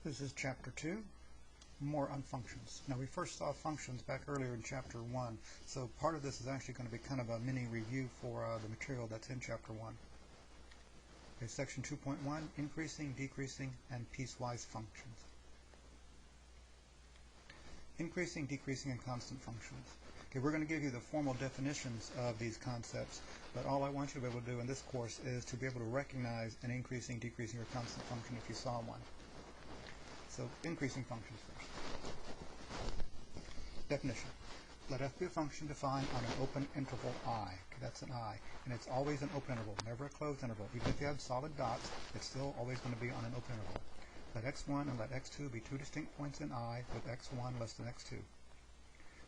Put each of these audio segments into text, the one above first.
This is Chapter 2, more on functions. Now we first saw functions back earlier in Chapter 1, so part of this is actually going to be kind of a mini review for the material that's in Chapter 1. Okay, Section 2.1, Increasing, Decreasing, and Piecewise Functions. Increasing, decreasing, and constant functions. Okay, we're going to give you the formal definitions of these concepts, but all I want you to be able to do in this course is to be able to recognize an increasing, decreasing, or constant function if you saw one. So, increasing functions first. Definition. Let f be a function defined on an open interval I. Okay, that's an I. And it's always an open interval, never a closed interval. Even if you have solid dots, it's still always going to be on an open interval. Let x1 and let x2 be two distinct points in I with x1 less than x2.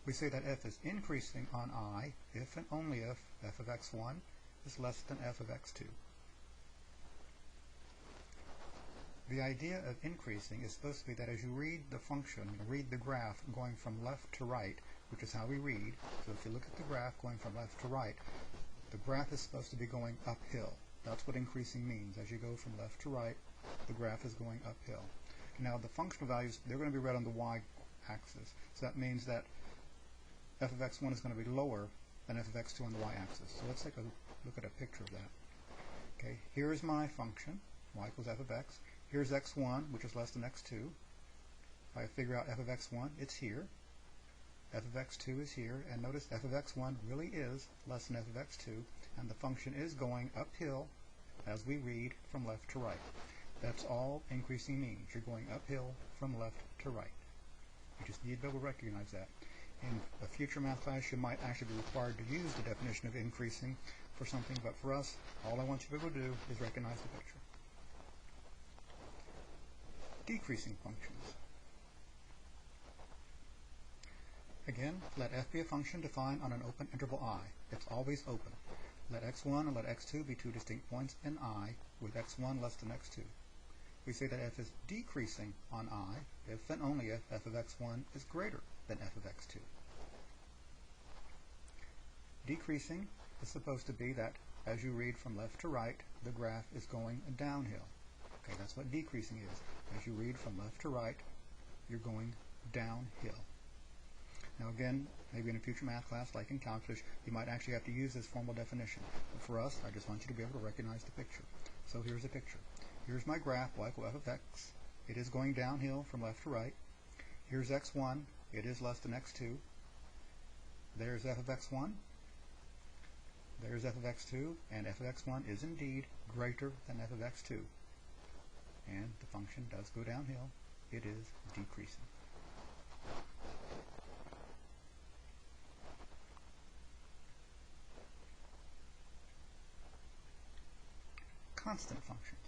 We say that f is increasing on I if and only if f of x1 is less than f of x2. The idea of increasing is supposed to be that as you read the function, read the graph going from left to right, which is how we read. So if you look at the graph going from left to right, the graph is supposed to be going uphill. That's what increasing means. As you go from left to right, the graph is going uphill. Now the functional values, they're going to be read on the y-axis. So that means that f of x1 is going to be lower than f of x2 on the y-axis. So let's take a look at a picture of that. Okay, here's my function, y equals f of x. Here's x1, which is less than x2. If I figure out f of x1, it's here. F of x2 is here, and notice f of x1 really is less than f of x2, and the function is going uphill as we read from left to right. That's all increasing means. You're going uphill from left to right. You just need to be able to recognize that. In a future math class, you might actually be required to use the definition of increasing for something, but for us, all I want you to be able to do is recognize the picture. Decreasing functions. Again, let f be a function defined on an open interval I. It's always open. Let x1 and let x2 be two distinct points in I with x1 less than x2. We say that f is decreasing on I if and only if f of x1 is greater than f of x2. Decreasing is supposed to be that as you read from left to right, the graph is going downhill. Okay, that's what decreasing is. As you read from left to right, you're going downhill. Now again, maybe in a future math class, like in calculus, you might actually have to use this formal definition. But for us, I just want you to be able to recognize the picture. So here's a picture. Here's my graph, y equals f of x. It is going downhill from left to right. Here's x1. It is less than x2. There's f of x1. There's f of x2. And f of x1 is indeed greater than f of x2. And the function does go downhill. It is decreasing. Constant functions.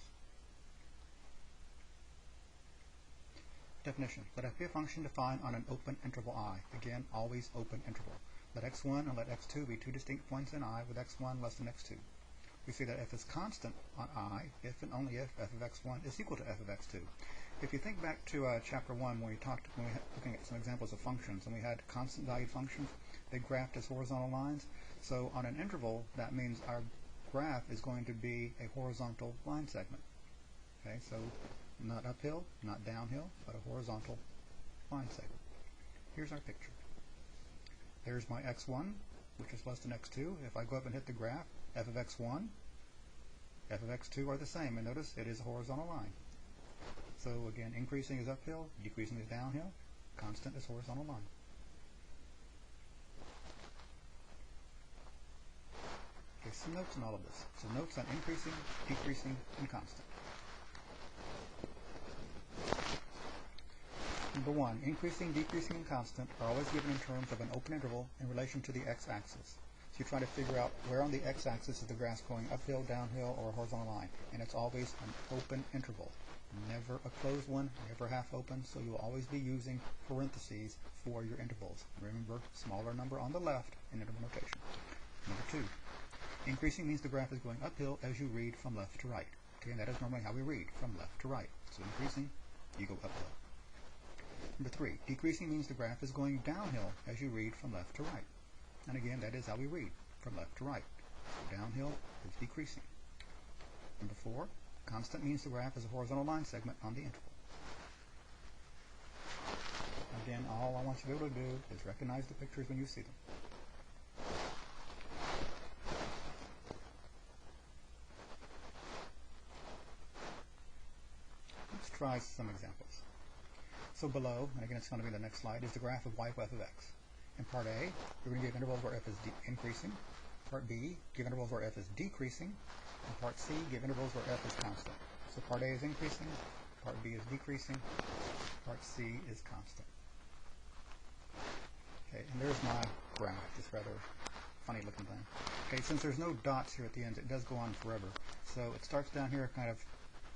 Definition. Let f be a function defined on an open interval I. Again, always open interval. Let x1 and let x2 be two distinct points in I with x1 less than x2. We say that f is constant on I if and only if f of x1 is equal to f of x2. If you think back to Chapter 1 when we were looking at some examples of functions and we had constant valued functions, they graphed as horizontal lines. So on an interval, that means our graph is going to be a horizontal line segment. Okay, so not uphill, not downhill, but a horizontal line segment. Here's our picture. There's my x1, which is less than x2. If I go up and hit the graph, f of x1, f of x2 are the same, and notice it is a horizontal line. So again, increasing is uphill, decreasing is downhill, constant is horizontal line. Okay, some notes on all of this. So notes on increasing, decreasing, and constant. Number 1, increasing, decreasing, and constant are always given in terms of an open interval in relation to the x-axis. So you try to figure out where on the x-axis is the graph going uphill, downhill, or a horizontal line. And it's always an open interval. Never a closed one, never half open, so you'll always be using parentheses for your intervals. Remember, smaller number on the left in interval notation. Number 2, increasing means the graph is going uphill as you read from left to right. Okay, and that is normally how we read, from left to right. So increasing, you go uphill. Number 3, decreasing means the graph is going downhill as you read from left to right. And again, that is how we read, from left to right. So downhill is decreasing. Number 4, constant means the graph is a horizontal line segment on the interval. Again, all I want you to be able to do is recognize the pictures when you see them. Let's try some examples. So below, and again it's going to be the next slide, is the graph of y with f of x. In part A, you're going to give intervals where f is increasing. Part B, give intervals where f is decreasing. And part C, give intervals where f is constant. So part A is increasing, part B is decreasing, part C is constant. Okay, and there's my graph, this rather funny looking thing. Okay, since there's no dots here at the end, it does go on forever. So it starts down here kind of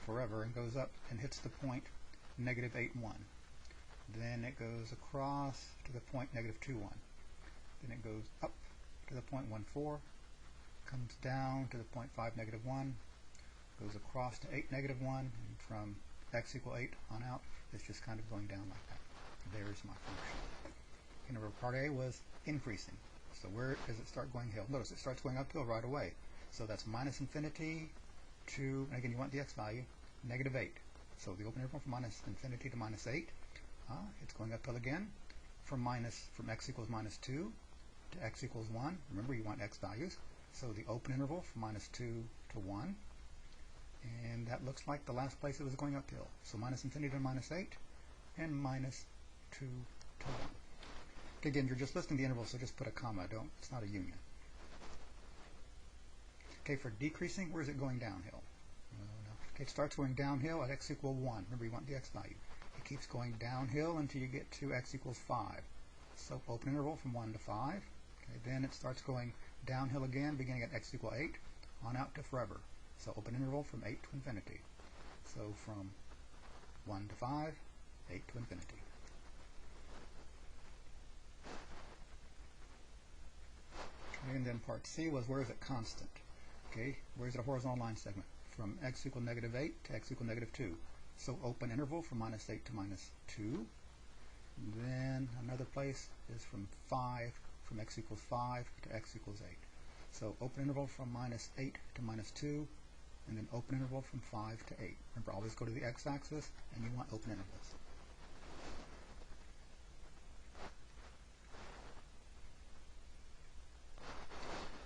forever and goes up and hits the point -8, 1. Then it goes across to the point -2, 1. Then it goes up to the point 1, 4, comes down to the point 5, -1, goes across to 8, -1, and from x equal 8 on out, it's just kind of going down like that. There's my function. And remember, part A was increasing. So where does it start going hill? Notice it starts going uphill right away. So that's minus infinity to, and again you want the x value, -8. So the open interval from minus infinity to -8, it's going uphill again from x equals -2 to x equals 1. Remember, you want x values. So the open interval from -2 to 1. And that looks like the last place it was going uphill. So minus infinity to -8 and -2 to 1. Okay, again, you're just listing the intervals, so just put a comma. It's not a union. Okay, for decreasing, where is it going downhill? Okay, it starts going downhill at x equal 1. Remember, you want the x value. It keeps going downhill until you get to x equals 5. So open interval from 1 to 5. Okay, then it starts going downhill again, beginning at x equal 8, on out to forever. So open interval from 8 to infinity. So from 1 to 5, 8 to infinity. Okay, and then part C was, where is it constant? Okay, where is it a horizontal line segment? From x equal -8 to x equal -2. So open interval from -8 to -2. Then another place is from x equals 5 to x equals 8. So open interval from -8 to -2, and then open interval from 5 to 8. Remember, always go to the x-axis, and you want open intervals.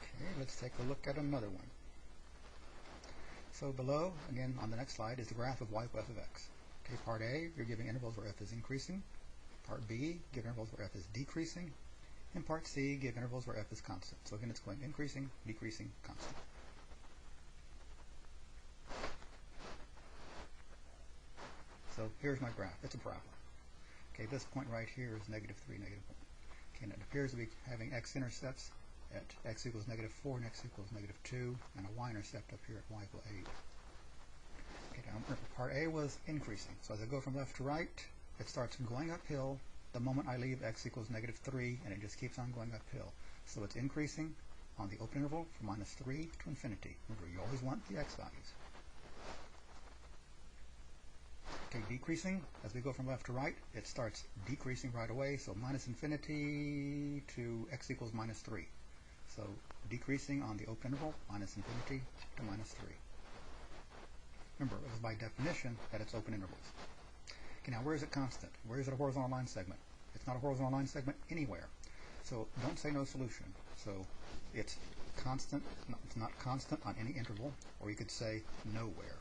Okay, let's take a look at another one. So below, again on the next slide, is the graph of y with f of x. Okay, part A, you're giving intervals where f is increasing. Part B, give intervals where f is decreasing. And part C, give intervals where f is constant. So again, it's going increasing, decreasing, constant. So here's my graph. It's a parabola. Okay, this point right here is -3, -1. Okay, and it appears to be having x-intercepts at x equals -4 and x equals -2, and a y-intercept up here at y equals 8. Okay, now remember, part A was increasing. So as I go from left to right, it starts going uphill the moment I leave x equals -3, and it just keeps on going uphill. So it's increasing on the open interval from -3 to infinity. Remember, you always want the x values. Okay, decreasing, as we go from left to right, it starts decreasing right away, so minus infinity to x equals -3. So decreasing on the open interval, minus infinity to -3. Remember, it was by definition that it's open intervals. Okay, now where is it constant? Where is it a horizontal line segment? It's not a horizontal line segment anywhere. So don't say no solution. So it's constant, no, it's not constant on any interval, or you could say nowhere.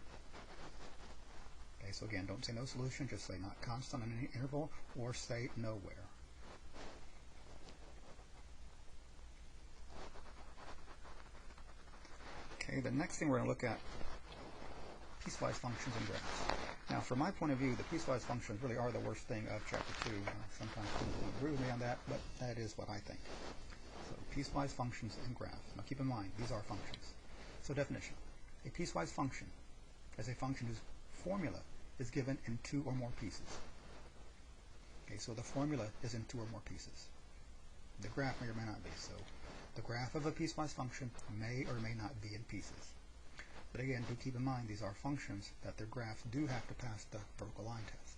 Okay, so again, don't say no solution, just say not constant on any interval, or say nowhere. Okay, the next thing we're going to look at, piecewise functions and graphs. Now, from my point of view, the piecewise functions really are the worst thing of Chapter 2. Sometimes people don't agree with me on that, but that is what I think. So, piecewise functions and graphs. Now, keep in mind, these are functions. So, definition. A piecewise function is a function whose formula is given in 2 or more pieces. Okay, so the formula is in 2 or more pieces. The graph may or may not be. So, the graph of a piecewise function may or may not be in pieces. But again, do keep in mind these are functions that their graphs do have to pass the vertical line test.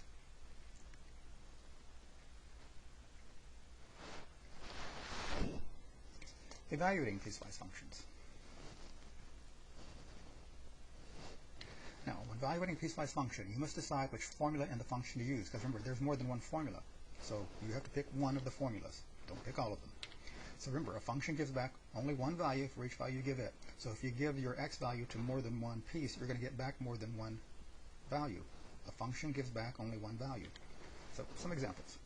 Evaluating piecewise functions. Now, when evaluating a piecewise function, you must decide which formula in the function to use, because remember, there's more than one formula. So you have to pick one of the formulas. Don't pick all of them. So remember, a function gives back only one value for each value you give it. So if you give your x value to more than one piece, you're going to get back more than one value. A function gives back only one value. So some examples.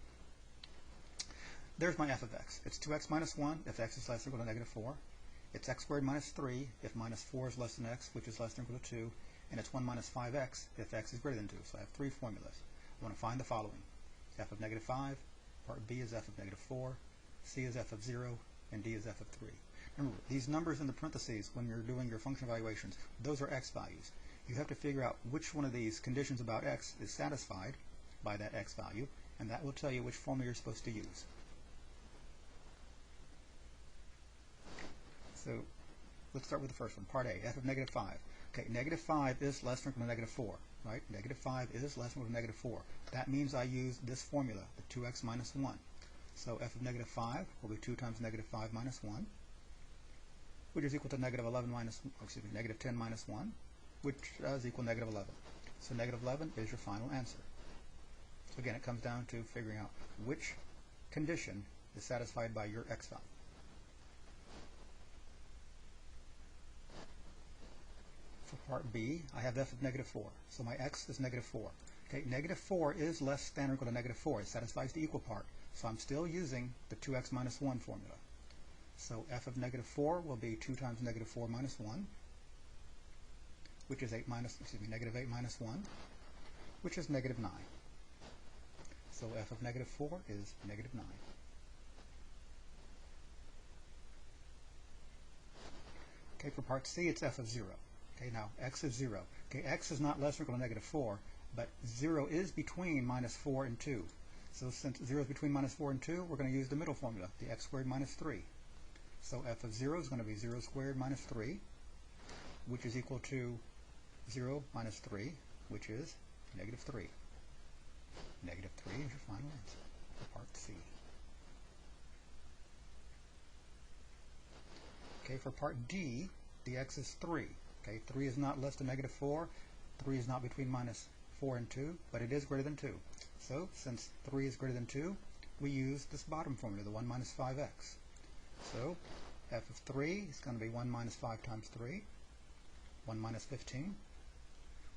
There's my f of x. It's 2x minus 1 if x is less than or equal to negative 4. It's x squared minus 3 if minus 4 is less than x, which is less than or equal to 2. And it's 1 minus 5x if x is greater than 2. So I have three formulas. I want to find the following. F of negative 5, part B is f of negative 4, C is f of 0, and D is f of 3. Remember, these numbers in the parentheses, when you're doing your function evaluations, those are x values. You have to figure out which one of these conditions about x is satisfied by that x value, and that will tell you which formula you're supposed to use. So let's start with the first one, part A, f of negative 5. Okay, negative 5 is less than or equal to negative 4, right? Negative 5 is less than or equal to negative 4. That means I use this formula, the 2x minus 1. So f of negative 5 will be 2 times negative 5 minus 1, which is equal to negative 11 minus, negative 10 minus 1, which is equal to negative 11. So negative 11 is your final answer. So again, it comes down to figuring out which condition is satisfied by your x value. For part B, I have f of negative 4. So my x is negative 4. Okay, negative 4 is less than or equal to negative 4. It satisfies the equal part. So I'm still using the 2x minus 1 formula. So f of negative 4 will be 2 times negative 4 minus 1, which is negative 8 minus 1, which is negative 9. So f of negative 4 is negative 9. Okay, for part C, it's f of 0. Okay, now x is 0. Okay, x is not less than or equal to negative 4, but 0 is between minus 4 and 2. So since 0 is between minus 4 and 2, we're going to use the middle formula, the x squared minus 3. So f of 0 is going to be 0 squared minus 3, which is equal to 0 minus 3, which is negative 3. Negative 3 is your final answer for part C. Okay, for part D, the x is 3. Okay, 3 is not less than negative 4. 3 is not between minus 4 and 2, but it is greater than 2. So, since 3 is greater than 2, we use this bottom formula, the 1 minus 5x. So, f of 3 is going to be 1 minus 5 times 3, 1 minus 15,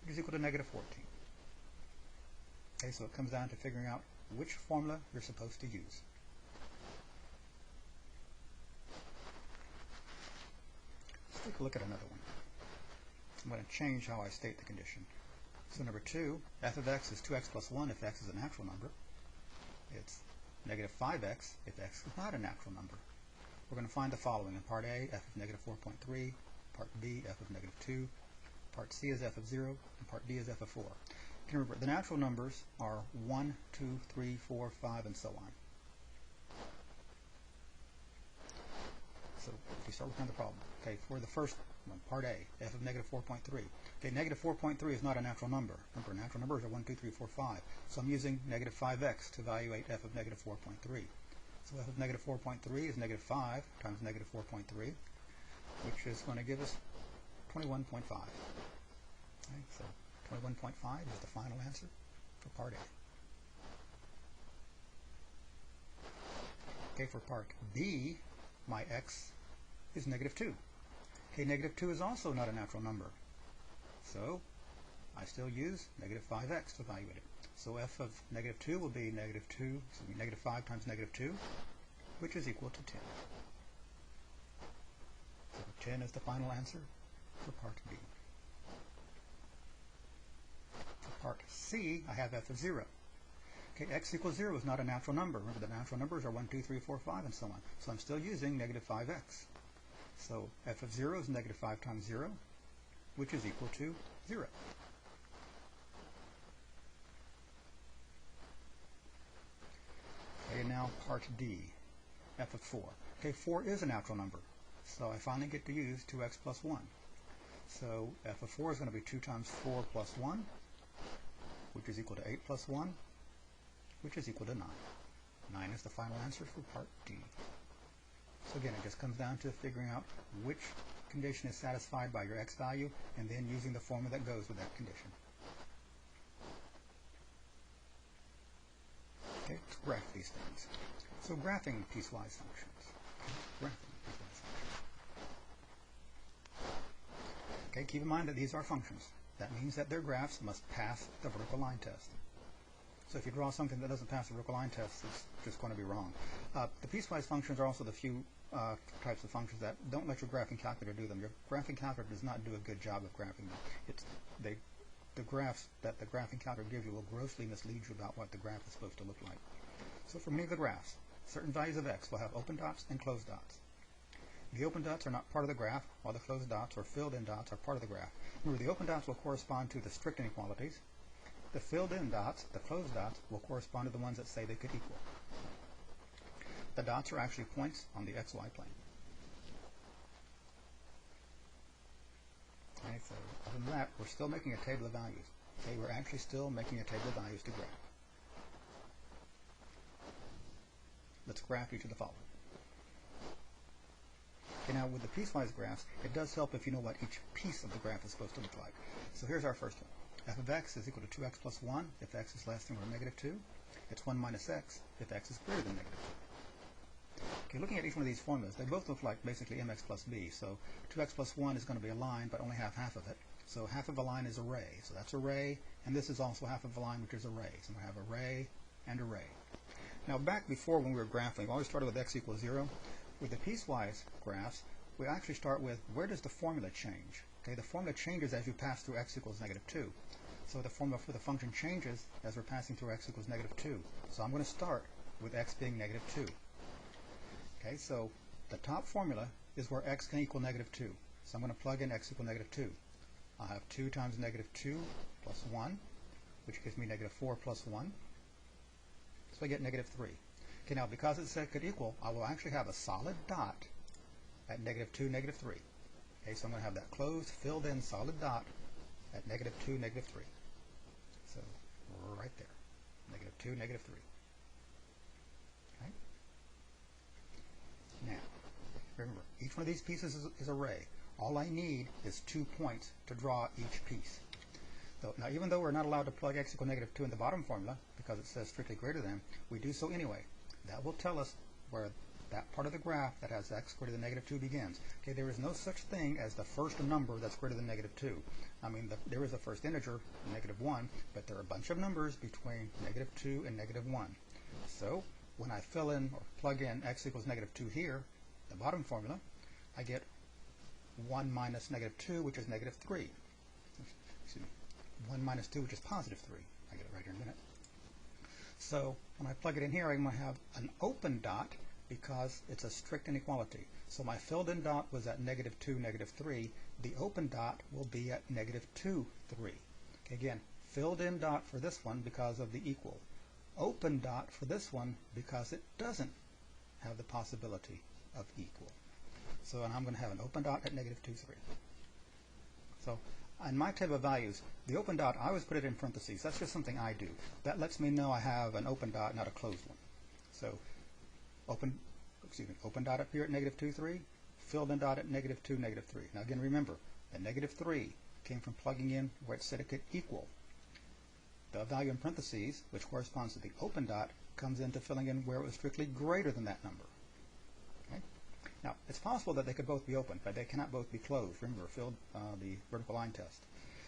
which is equal to negative 14. Okay, so it comes down to figuring out which formula you're supposed to use. Let's take a look at another one. I'm going to change how I state the condition. So number 2, f of x is 2x plus 1 if x is a natural number. It's negative 5x if x is not a natural number. We're going to find the following. In part A, f of negative 4.3, part B, f of negative 2, part C is f of 0, and part D is f of 4. Remember, the natural numbers are 1, 2, 3, 4, 5, and so on. So if we start working on the problem, okay, for the first one, part A, f of negative 4.3. Okay, negative 4.3 is not a natural number. Remember, natural numbers are 1, 2, 3, 4, 5. So I'm using negative 5x to evaluate f of negative 4.3. So f of negative 4.3 is negative 5 times negative 4.3, which is going to give us 21.5. Okay, so 21.5 is the final answer for part A. Okay, for part B, my x is negative 2. Okay, negative 2 is also not a natural number. So I still use negative 5x to evaluate it. So f of negative 2 will be negative 5 times negative 2, which is equal to 10. So 10 is the final answer for part B. For part C, I have f of 0. Okay, x equals 0 is not a natural number. Remember, the natural numbers are 1, 2, 3, 4, 5, and so on. So I'm still using negative 5x. So f of 0 is negative 5 times 0, which is equal to 0. Okay, and now part D, f of 4. Okay, 4 is a natural number, so I finally get to use 2x plus 1. So f of 4 is going to be 2 times 4 plus 1, which is equal to 8 plus 1, which is equal to 9. 9 is the final answer for part D. So again, it just comes down to figuring out which condition is satisfied by your x value, and then using the formula that goes with that condition. Okay, graph these things. So graphing piecewise functions. Graphing piecewise functions. Okay, keep in mind that these are functions. That means that their graphs must pass the vertical line test. So if you draw something that doesn't pass the vertical line test, it's just going to be wrong. The piecewise functions are also the few types of functions that don't let your graphing calculator do them. Your graphing calculator does not do a good job of graphing them. The graphs that the graphing calculator gives you will grossly mislead you about what the graph is supposed to look like. So for many of the graphs, certain values of x will have open dots and closed dots. The open dots are not part of the graph, while the closed dots or filled-in dots are part of the graph. Remember, the open dots will correspond to the strict inequalities. The filled-in dots, the closed dots, will correspond to the ones that say they could equal. The dots are actually points on the xy plane. Okay, so other than that, we're still making a table of values. Okay, we're actually still making a table of values to graph. Let's graph each of the following. Okay, now with the piecewise graphs, it does help if you know what each piece of the graph is supposed to look like. So here's our first one. F of x is equal to 2x plus 1 if x is less than or negative 2. It's 1 minus x if x is greater than negative 2. Okay, looking at each one of these formulas, they both look like basically mx plus b. So 2x plus 1 is going to be a line, but only have half of it. So half of a line is array. So that's array, and this is also half of a line, which is array. So we have array and array. Now back before when we were graphing, we always started with x equals 0. With the piecewise graphs, we actually start with where does the formula change? Okay, the formula changes as you pass through x equals negative 2. So the formula for the function changes as we're passing through x equals negative 2. So I'm going to start with x being negative 2. Okay, so the top formula is where x can equal negative 2. So I'm going to plug in x equal negative 2. I'll have 2 times negative 2 plus 1, which gives me negative 4 plus 1. So I get negative 3. Okay, now because it said could equal, I will actually have a solid dot at negative 2, negative 3. Okay, so I'm going to have that closed, filled-in solid dot at negative 2, negative 3. So right there, negative 2, negative 3. Okay. Now, remember, each one of these pieces is array. All I need is 2 points to draw each piece. So, now, even though we're not allowed to plug x equal negative 2 in the bottom formula, because it says strictly greater than, we do so anyway. That will tell us where that part of the graph that has x greater than negative 2 begins. Okay, there is no such thing as the first number that's greater than negative 2. I mean, there is a first integer, negative 1, but there are a bunch of numbers between negative 2 and negative 1. So, when I fill in or plug in x equals negative 2 here, the bottom formula, I get 1 minus negative 2, which is negative 3. Excuse me. 1 minus 2, which is positive 3. I get it right here in a minute. So when I plug it in here, I'm going to have an open dot because it's a strict inequality. So my filled-in dot was at negative 2, negative 3. The open dot will be at negative 2, 3. Okay, again, filled-in dot for this one because of the equal. Open dot for this one because it doesn't have the possibility of equal. So and I'm going to have an open dot at negative 2, 3. So in my table of values, the open dot, I always put it in parentheses. That's just something I do. That lets me know I have an open dot, not a closed one. So open dot up here at negative 2, 3, filled in dot at negative 2, negative 3. Now again, remember, the negative 3 came from plugging in where it said it could equal. The value in parentheses, which corresponds to the open dot, comes into filling in where it was strictly greater than that number. Okay? Now, it's possible that they could both be open, but they cannot both be closed. Remember, the vertical line test.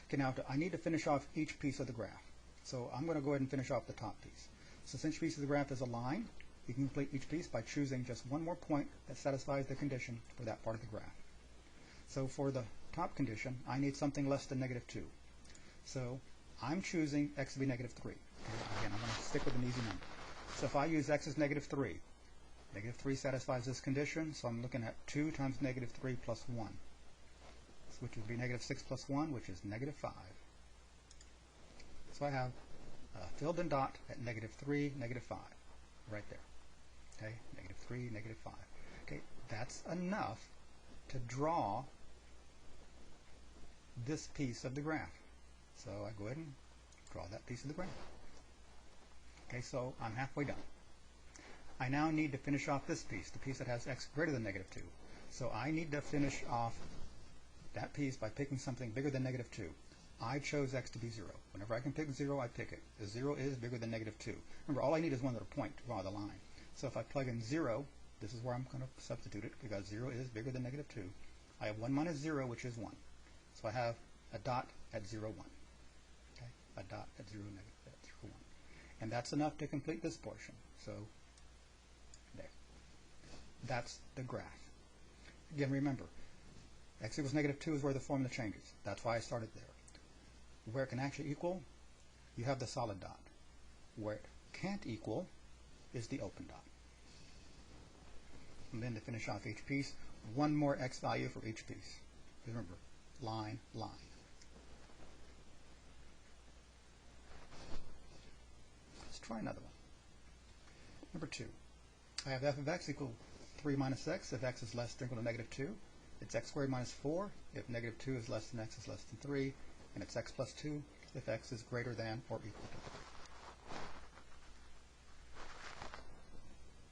Okay, now I need to finish off each piece of the graph. So I'm going to go ahead and finish off the top piece. So since each piece of the graph is a line, you can complete each piece by choosing just one more point that satisfies the condition for that part of the graph. So for the top condition, I need something less than negative 2. So I'm choosing x to be negative 3. Okay, again, I'm going to stick with an easy number. So if I use x as negative 3, negative 3 satisfies this condition, so I'm looking at 2 times negative 3 plus 1, which would be negative 6 plus 1, which is negative 5. So I have a filled-in dot at negative 3, negative 5, right there. Okay, negative 3, negative 5. Okay, that's enough to draw this piece of the graph. So I go ahead and draw that piece of the graph. Okay, so I'm halfway done. I now need to finish off this piece, the piece that has x greater than negative 2. So I need to finish off that piece by picking something bigger than negative 2. I chose x to be 0. Whenever I can pick 0, I pick it. The 0 is bigger than negative 2. Remember, all I need is one little point to draw the line. So if I plug in 0, this is where I'm going to substitute it, because 0 is bigger than negative 2. I have 1 minus 0, which is 1. So I have a dot at 0, 1. Okay? A dot at 0, negative, at 0, 1. And that's enough to complete this portion. So there. That's the graph. Again, remember, x equals negative 2 is where the formula changes. That's why I started there. Where it can actually equal, you have the solid dot. Where it can't equal is the open dot. And then to finish off each piece, one more x value for each piece. Remember, line, line. Let's try another one. Number 2. I have f of x equal 3 minus x if x is less than or equal to negative 2. It's x squared minus 4 if negative 2 is less than x is less than 3. And it's x plus 2 if x is greater than or equal to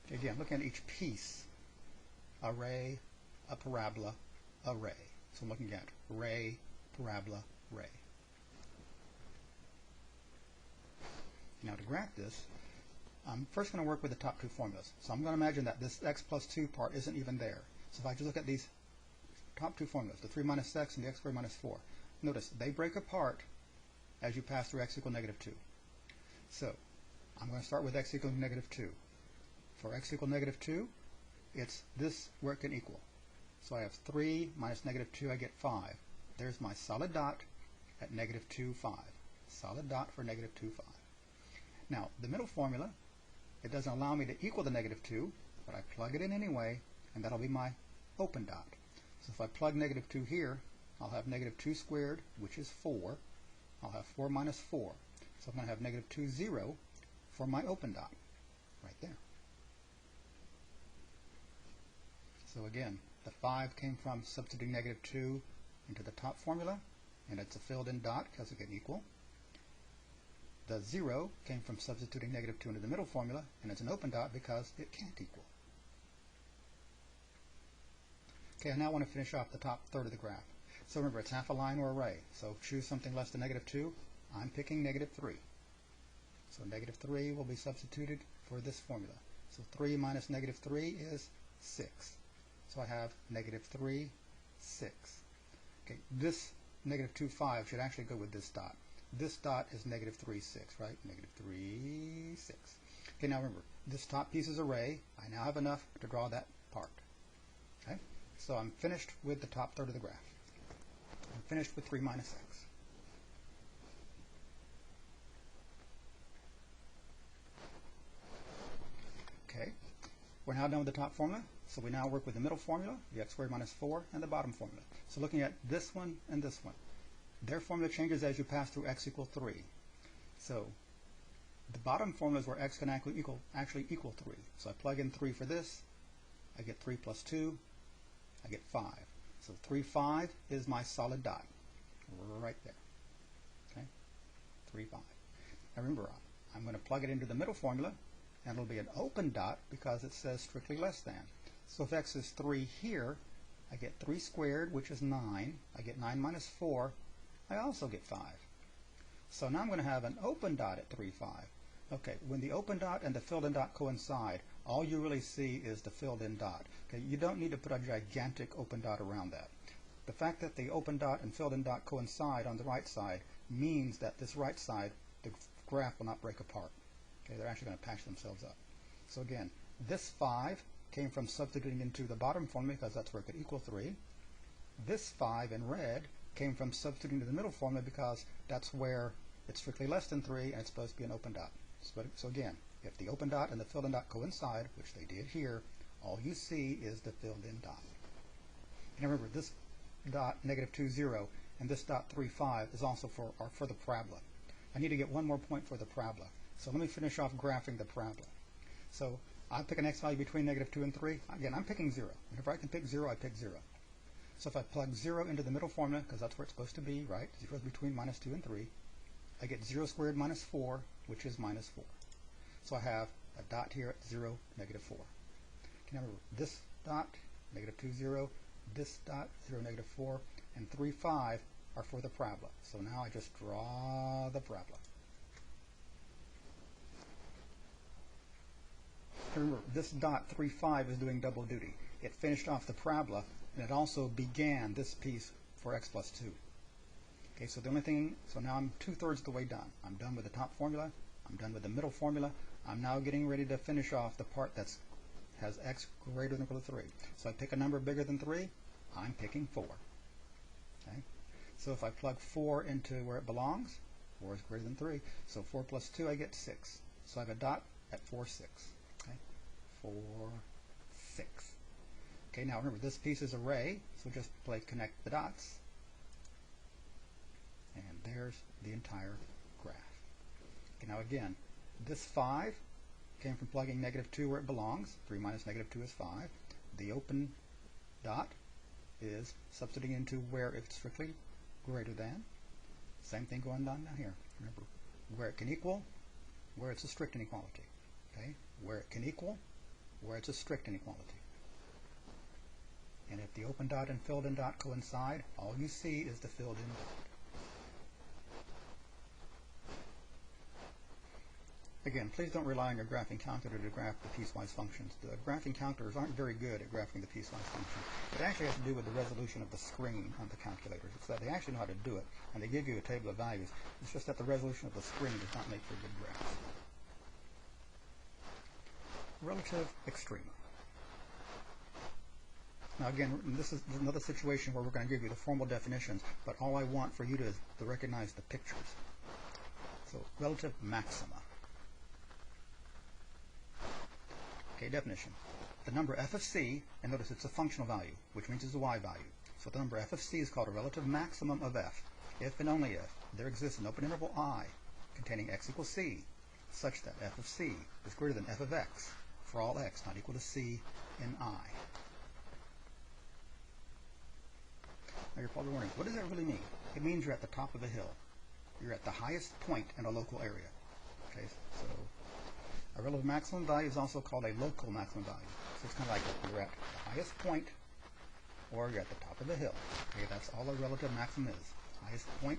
3. Again, looking at each piece, array, a parabola, array. So I'm looking at ray, parabola, ray. Now to graph this, I'm first going to work with the top two formulas. So I'm going to imagine that this x plus 2 part isn't even there. So if I just look at these top two formulas, the 3 minus x and the x squared minus 4, notice they break apart as you pass through x equal negative 2. So I'm going to start with x equal negative 2. For x equal negative 2, it's this where it can equal. So I have 3 minus negative 2, I get 5. There's my solid dot at negative 2, 5. Solid dot for negative 2, 5. Now, the middle formula, it doesn't allow me to equal the negative 2, but I plug it in anyway, and that'll be my open dot. So if I plug negative 2 here, I'll have negative 2 squared, which is 4. I'll have 4 minus 4. So I'm going to have negative 2, 0 for my open dot, right there. So again, the 5 came from substituting negative 2 into the top formula, and it's a filled-in dot because it can equal. The 0 came from substituting negative 2 into the middle formula, and it's an open dot because it can't equal. Okay, I now want to finish off the top third of the graph. So remember, it's half a line or array. So choose something less than negative 2. I'm picking negative 3. So negative 3 will be substituted for this formula. So 3 minus negative 3 is 6. So I have negative 3, 6. Okay, this negative 2, 5 should actually go with this dot. This dot is negative 3, 6, right? Negative 3, 6. Okay, now remember, this top piece is array. I now have enough to draw that part. Okay, so I'm finished with the top third of the graph. I'm finished with 3 minus x. Okay, we're now done with the top formula. So we now work with the middle formula, the x squared minus 4, and the bottom formula. So looking at this one and this one, their formula changes as you pass through x equal 3. So the bottom formula is where x can actually equal 3. So I plug in 3 for this, I get 3 plus 2, I get 5. So 3, 5 is my solid dot, right there. Okay, 3, 5. Now remember, I'm going to plug it into the middle formula, and it'll be an open dot because it says strictly less than. So if x is 3 here, I get 3 squared, which is 9. I get 9 minus 4. I also get 5. So now I'm going to have an open dot at 3, 5. Okay, when the open dot and the filled-in dot coincide, all you really see is the filled-in dot. Okay, you don't need to put a gigantic open dot around that. The fact that the open dot and filled-in dot coincide on the right side means that this right side, the graph will not break apart. Okay, they're actually going to patch themselves up. So again, this 5 came from substituting into the bottom formula because that's where it could equal 3. This 5 in red came from substituting into the middle formula because that's where it's strictly less than 3 and it's supposed to be an open dot. So again, if the open dot and the filled-in dot coincide, which they did here, all you see is the filled-in dot. And remember, this dot negative 2, 0 and this dot 3, 5 is also for the parabola. I need to get one more point for the parabola. So let me finish off graphing the parabola. So I pick an x value between negative 2 and 3. Again, I'm picking 0. Whenever I can pick 0, I pick 0. So if I plug 0 into the middle formula, because that's where it's supposed to be, right? 0 is between minus 2 and 3. I get 0 squared minus 4, which is minus 4. So I have a dot here at 0, negative 4. Okay, remember, this dot, negative 2, 0, this dot, 0, negative 4, and 3, 5 are for the parabola. So now I just draw the parabola. Remember, this dot 3, 5 is doing double duty. It finished off the parabola, and it also began this piece for x plus 2. Okay, so the only thing, so now I'm 2/3 of the way done. I'm done with the top formula. I'm done with the middle formula. I'm now getting ready to finish off the part that has x greater than or equal to 3. So I pick a number bigger than 3. I'm picking 4. Okay, so if I plug 4 into where it belongs, 4 is greater than 3. So 4 plus 2, I get 6. So I have a dot at 4, 6. Okay, 4, 6. Okay, now remember, this piece is array, so just connect the dots. And there's the entire graph. Okay, now again, this 5 came from plugging -2 where it belongs. 3 minus -2 is 5. The open dot is substituting into where it's strictly greater than. Same thing going on down here. Remember, where it can equal, where it's a strict inequality. Okay, where it can equal, where it's a strict inequality. And if the open dot and filled in dot coincide, all you see is the filled in dot. Again, please don't rely on your graphing calculator to graph the piecewise functions. The graphing calculators aren't very good at graphing the piecewise function. It actually has to do with the resolution of the screen on the calculators. It's that they actually know how to do it, and they give you a table of values. It's just that the resolution of the screen does not make for good graphs. Relative extrema. Now again, this is another situation where we're going to give you the formal definitions, but all I want for you to is to recognize the pictures. So, relative maxima. Okay, definition. The number f of c, and notice it's a functional value, which means it's a y value. So the number f of c is called a relative maximum of f, if and only if there exists an open interval I containing x equals c, such that f of c is greater than f of x for all x not equal to c in I. Now you're probably wondering, what does that really mean? It means you're at the top of a hill. You're at the highest point in a local area. Okay, so a relative maximum value is also called a local maximum value. So it's kind of like you're at the highest point or you're at the top of the hill. Okay, that's all a relative maximum is. Highest point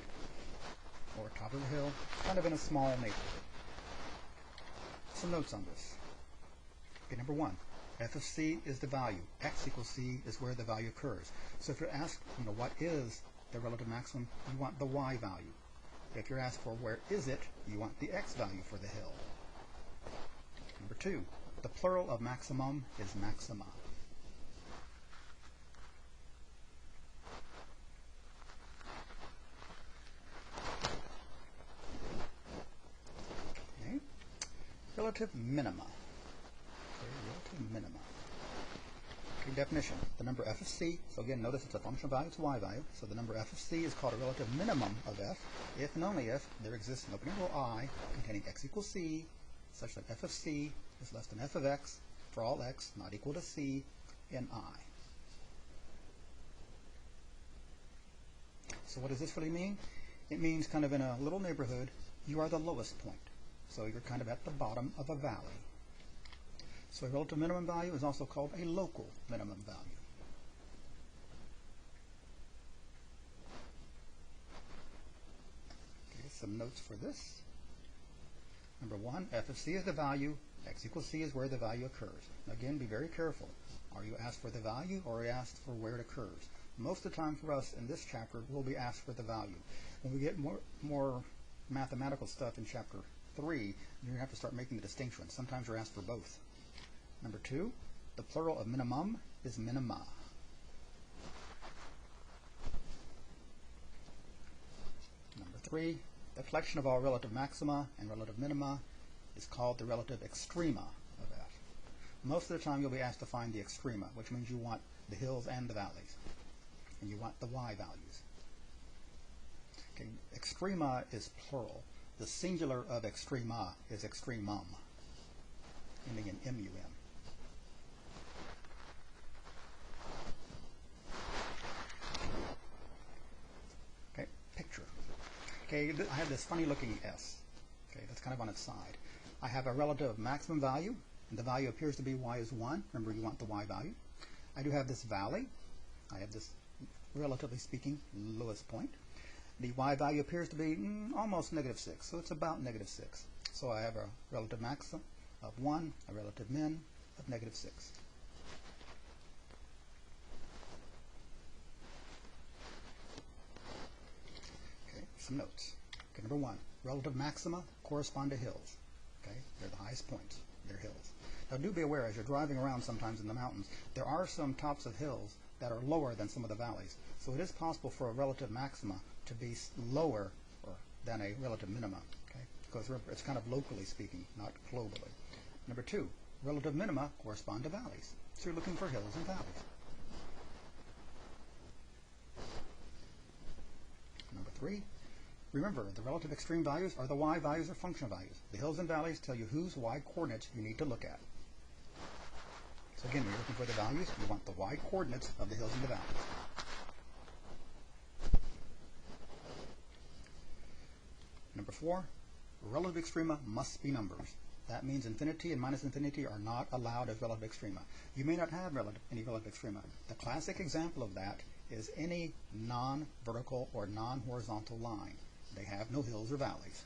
or top of the hill, kind of in a small neighborhood. Some notes on this. Okay, number 1, f of c is the value. X equals c is where the value occurs. So if you're asked, what is the relative maximum, you want the y value. If you're asked for where is it, you want the x value for the hill. Number 2, the plural of maximum is maxima. Okay. Relative minima. Okay, relative minima. Okay, definition. The number f of c, so again, notice it's a functional value, it's a y value, so the number f of c is called a relative minimum of f, if and only if there exists an open interval I containing x equals c, such that f of c is less than f of x for all x not equal to c in I. So what does this really mean? It means kind of in a little neighborhood, you are the lowest point. So you're kind of at the bottom of a valley. So a relative minimum value is also called a local minimum value. Okay, some notes for this. Number 1, f of c is the value. X equals c is where the value occurs. Now again, be very careful. Are you asked for the value or are you asked for where it occurs? Most of the time for us in this chapter, we'll be asked for the value. When we get more mathematical stuff in chapter 3, you're going to have to start making the distinction. Sometimes you're asked for both. Number 2, the plural of minimum is minima. Number 3, the collection of all relative maxima and relative minima is called the relative extrema of f. Most of the time you'll be asked to find the extrema, which means you want the hills and the valleys, and you want the y values. Okay, extrema is plural. The singular of extrema is extremum, ending in mum. Okay, picture. Okay, I have this funny looking S. Okay, that's kind of on its side. I have a relative maximum value, and the value appears to be y is 1. Remember, you want the y value. I do have this valley. I have this, relatively speaking, lowest point. The y value appears to be almost negative 6, so it's about negative 6. So I have a relative maximum of 1, a relative min of negative 6. Okay, some notes. Okay, number 1, relative maxima correspond to hills. Okay, they're the highest points. They're hills. Now do be aware, as you're driving around sometimes in the mountains, there are some tops of hills that are lower than some of the valleys. So it is possible for a relative maxima to be lower than a relative minima, okay? Because it's kind of locally speaking, not globally. Number 2, relative minima correspond to valleys. So you're looking for hills and valleys. Number 3, remember, the relative extreme values are the y values or function values. The hills and valleys tell you whose y coordinates you need to look at. So again, when you're looking for the values, you want the y coordinates of the hills and the valleys. Number 4, relative extrema must be numbers. That means infinity and minus infinity are not allowed as relative extrema. You may not have any relative extrema. The classic example of that is any non-vertical or non-horizontal line. They have no hills or valleys.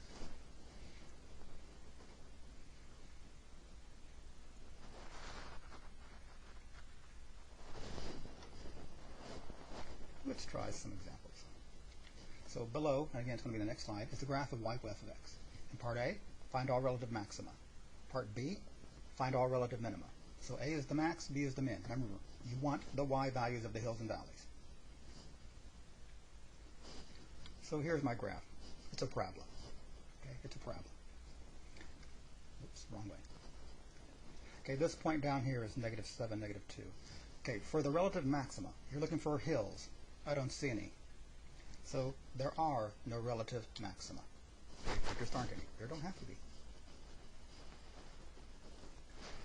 Let's try some examples. So below, and again it's going to be the next slide, is the graph of y with f of x. In part A, find all relative maxima. Part B, find all relative minima. So A is the max, B is the min. Remember, you want the y values of the hills and valleys. So here's my graph. It's a parabola. Okay, it's a parabola. Oops, wrong way. Okay, this point down here is negative 7, negative 2. Okay, for the relative maxima, you're looking for hills. I don't see any. So there are no relative maxima. There just aren't any. There don't have to be.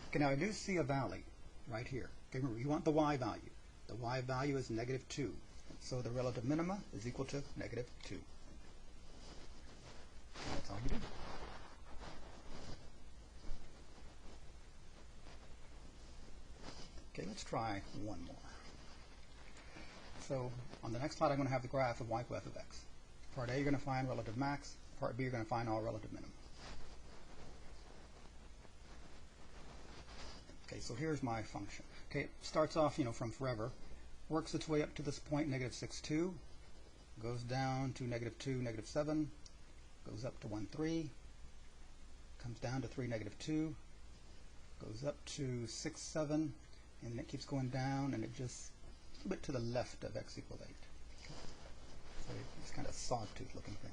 Okay, now I do see a valley right here. Okay, remember, you want the y value. The y value is negative 2. So the relative minima is equal to negative 2. And that's all you do. Okay, let's try one more. So on the next slide, I'm going to have the graph of y with f of x. Part A, you're going to find relative max. Part B, you're going to find all relative minimum. Okay, so here's my function. Okay, it starts off, from forever, works its way up to this point, negative 6, 2, goes down to negative 2, negative 7, goes up to 1, 3, comes down to 3, negative 2, goes up to 6, 7, and then it keeps going down, and it just a little bit to the left of x equals 8. Okay. So it's kind of a sawtooth looking thing.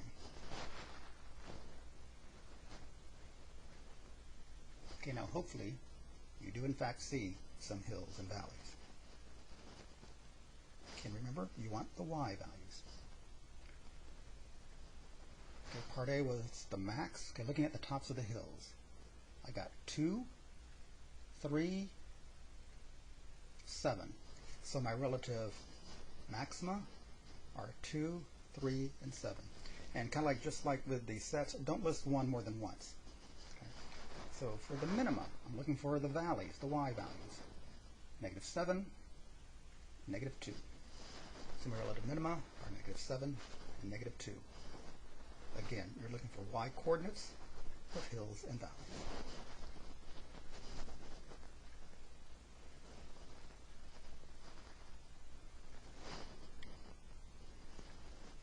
Okay, now hopefully you do in fact see some hills and valleys. Okay, remember, you want the y values. Okay, part A was the max. Okay, looking at the tops of the hills, I got 2, 3, 7. So my relative maxima are 2, 3, and 7. And kind of like just like with the sets, don't list one more than once. Okay. So for the minima, I'm looking for the valleys, the y values. Negative 7, negative 2. So my relative minima are negative 7 and negative 2. Again, you're looking for y coordinates of hills and valleys.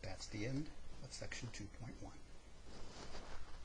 That's the end of section 2.1.